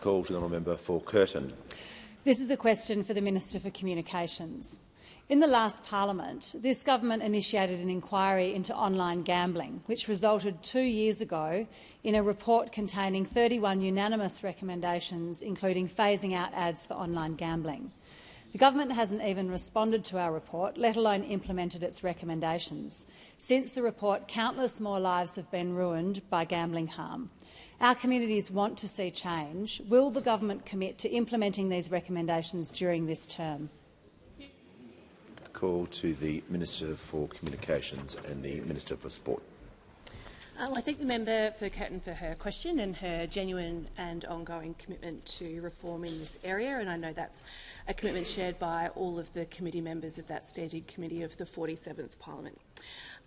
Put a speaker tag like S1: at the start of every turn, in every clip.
S1: Call to the honourable member for Curtin.
S2: This is a question for the Minister for Communications. In the last Parliament, this government initiated an inquiry into online gambling, which resulted 2 years ago in a report containing 31 unanimous recommendations, including phasing out ads for online gambling. The government hasn't even responded to our report, let alone implemented its recommendations. Since the report, countless more lives have been ruined by gambling harm. Our communities want to see change. Will the government commit to implementing these recommendations during this term?
S1: Call to the Minister for Communications and the Minister for Sport.
S3: I thank the member for Curtin for her question and her genuine and ongoing commitment to reform in this area, and I know that's a commitment shared by all of the committee members of that standing committee of the 47th Parliament.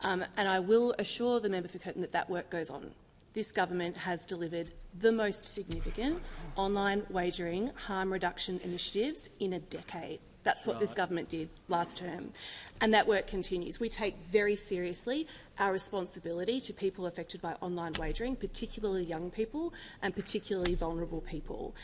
S3: And I will assure the member for Curtin that that work goes on. This government has delivered the most significant online wagering harm reduction initiatives in a decade. That's what this government did last term, and that work continues. We take very seriously our responsibility to people affected by online wagering, particularly young people and particularly vulnerable people.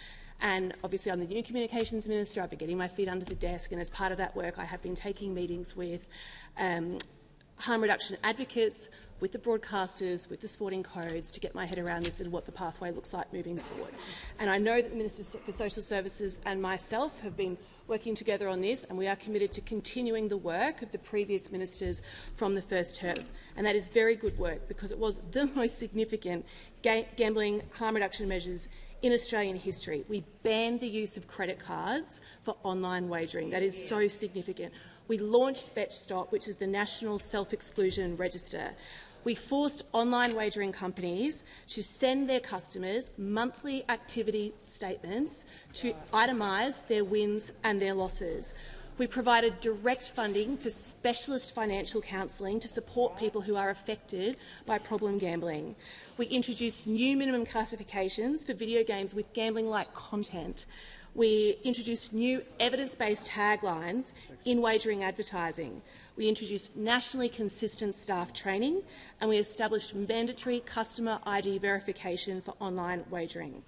S3: And obviously I'm the new Communications Minister. I've been getting my feet under the desk, and as part of that work I have been taking meetings with harm reduction advocates, with the broadcasters, with the sporting codes, to get my head around this and what the pathway looks like moving forward. And I know that the Minister for Social Services and myself have been working together on this, and we are committed to continuing the work of the previous ministers from the first term. And that is very good work, because it was the most significant gambling harm reduction measures in Australian history. We banned the use of credit cards for online wagering. That is so significant. We launched BetStop, which is the National Self-Exclusion Register. We forced online wagering companies to send their customers monthly activity statements to itemise their wins and their losses. We provided direct funding for specialist financial counselling to support people who are affected by problem gambling. We introduced new minimum classifications for video games with gambling-like content. We introduced new evidence-based taglines in wagering advertising. We introduced nationally consistent staff training, and we established mandatory customer ID verification for online wagering.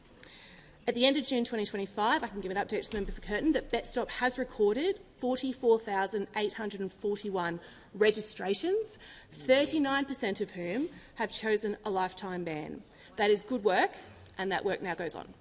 S3: At the end of June 2025, I can give an update to the member for Curtin that BetStop has recorded 44,841 registrations, 39% of whom have chosen a lifetime ban. That is good work, and that work now goes on.